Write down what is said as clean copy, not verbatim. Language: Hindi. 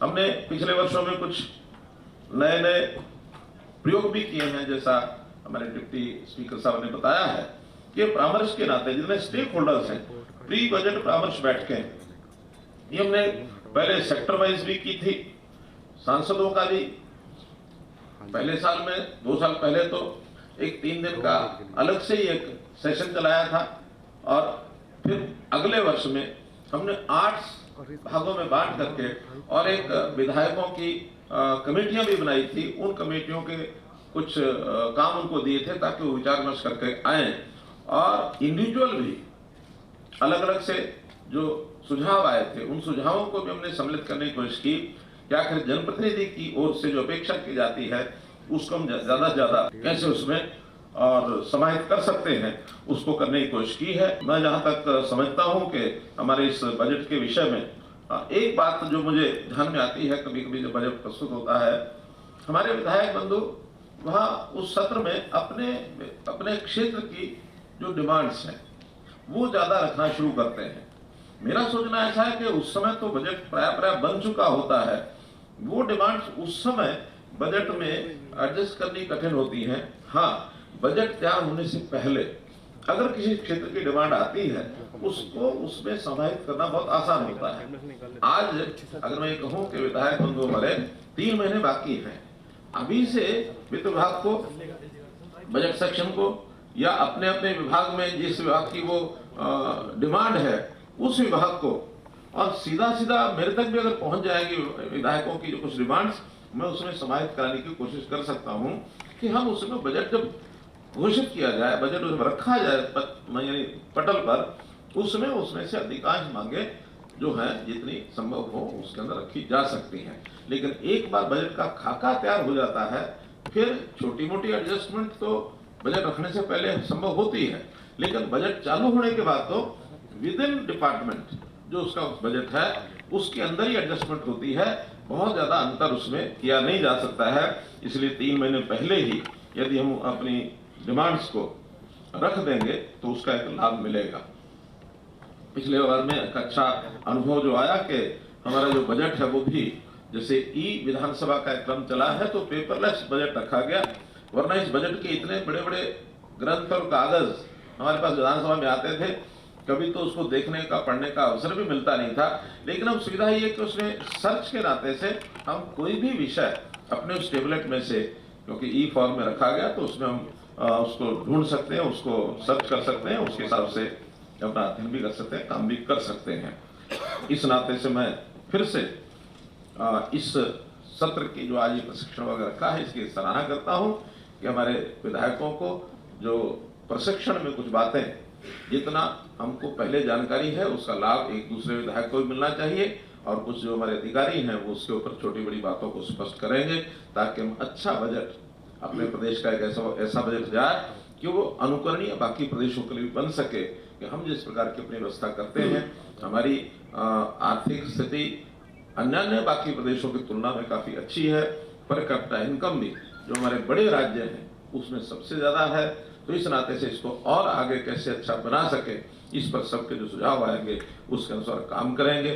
हमने पिछले वर्षों में कुछ नए नए प्रयोग भी किए हैं, जैसा हमारे डिप्टी स्पीकर साहब ने बताया है कि परामर्श के नाते जितने स्टेक होल्डर्स हैं, प्री बजट परामर्श बैठकें ये हमने पहले सेक्टर वाइज भी की थी, सांसदों का भी पहले साल में 2 साल पहले तो एक 3 दिन का अलग से ही एक सेशन चलाया था, और फिर अगले वर्ष में हमने 8 भागों में बांट करके और एक विधायकों की कमेटियां भी बनाई थी। उन कमेटियों के कुछ काम उनको दिए थे ताकि वो विचार विमर्श करके आए, और इंडिविजुअल भी अलग अलग से जो सुझाव आए थे उन सुझावों को भी हमने सम्मिलित करने की कोशिश की कि आखिर जनप्रतिनिधि की ओर से जो अपेक्षा की जाती है उसको हम ज्यादा से ज्यादा कैसे उसमें और समाहित कर सकते हैं, उसको करने की कोशिश की है। मैं जहां तक समझता हूं कि हमारे इस बजट के विषय में एक बात जो मुझे ध्यान में आती है, कभी कभी जब बजट प्रस्तुत होता है, हमारे विधायक बंधु वहां उस सत्र में अपने अपने क्षेत्र की जो डिमांड्स हैं वो ज्यादा रखना शुरू करते हैं। मेरा सोचना ऐसा है कि उस समय तो बजट प्राय बन चुका होता है, वो डिमांड्स उस समय बजट में एडजस्ट करनी कठिन होती हैं। हाँ, बजट तैयार होने से पहले अगर किसी क्षेत्र की डिमांड आती है उसको उसमें समाहित करना बहुत आसान होता है। आज अगर मैं कहूं कि विधायक बंधु हमारे 3 महीने बाकी हैं, अभी से वित्त विभाग को, बजट सेक्शन को या अपने अपने विभाग में जिस विभाग की वो डिमांड है उस विभाग को, और सीधा सीधा मेरे तक भी अगर पहुंच जाएगी विधायकों की जो कुछ डिमांड्स, मैं उसमें समाहित कराने की कोशिश कर सकता हूं कि हम उसमें बजट जब घोषित किया जाए, बजट उसमें रखा जाए यानी पटल पर, उसमें से अधिकांश मांगे जो हैं जितनी संभव हो उसके अंदर रखी जा सकती हैं। लेकिन एक बार बजट का खाका तैयार हो जाता है फिर छोटी मोटी एडजस्टमेंट तो बजट रखने से पहले संभव होती है, लेकिन बजट चालू होने के बाद तो विद इन डिपार्टमेंट जो उसका बजट है उसके अंदर ही एडजस्टमेंट होती है, बहुत ज्यादा अंतर उसमें किया नहीं जा सकता है। इसलिए 3 महीने पहले ही यदि हम अपनी डिमांड्स को रख देंगे तो उसका एक लाभ मिलेगा। पिछले बार में एक अच्छा अनुभव जो आया कि हमारा जो बजट है वो भी, जैसे ई विधानसभा का एक क्रम चला है तो पेपरलेस बजट रखा गया, वरना इस बजट के इतने बड़े बड़े ग्रंथ और कागज हमारे पास विधानसभा में आते थे, कभी तो उसको देखने का पढ़ने का अवसर भी मिलता नहीं था। लेकिन अब सुविधा ये कि उसमें सर्च के नाते से हम कोई भी विषय अपने उस टेबलेट में से, क्योंकि ई फॉर्म में रखा गया तो उसमें हम उसको ढूंढ सकते हैं, उसको सर्च कर सकते हैं, उसके हिसाब से अपना अध्ययन भी कर सकते हैं, काम भी कर सकते हैं। इस नाते से मैं फिर से इस सत्र की जो आज ये प्रशिक्षण वगैरह रखा है इसकी सराहना करता हूं कि हमारे विधायकों को जो प्रशिक्षण में कुछ बातें जितना हमको पहले जानकारी है उसका लाभ एक दूसरे विधायक को भी मिलना चाहिए, और कुछ जो हमारे अधिकारी हैं वो उसके ऊपर छोटी बड़ी बातों को स्पष्ट करेंगे ताकि हम अच्छा बजट अपने प्रदेश का एक ऐसा बजट जाए कि वो अनुकरणीय बाकी प्रदेशों के लिए बन सके कि हम जिस प्रकार की अपनी व्यवस्था करते हैं, हमारी आर्थिक स्थिति अन्य बाकी प्रदेशों की तुलना में काफी अच्छी है, पर कैपिटा इनकम भी जो हमारे बड़े राज्य हैं उसमें सबसे ज्यादा है। तो इस नाते से इसको और आगे कैसे अच्छा बना सके इस पर सबके जो सुझाव आएंगे उसके अनुसार काम करेंगे।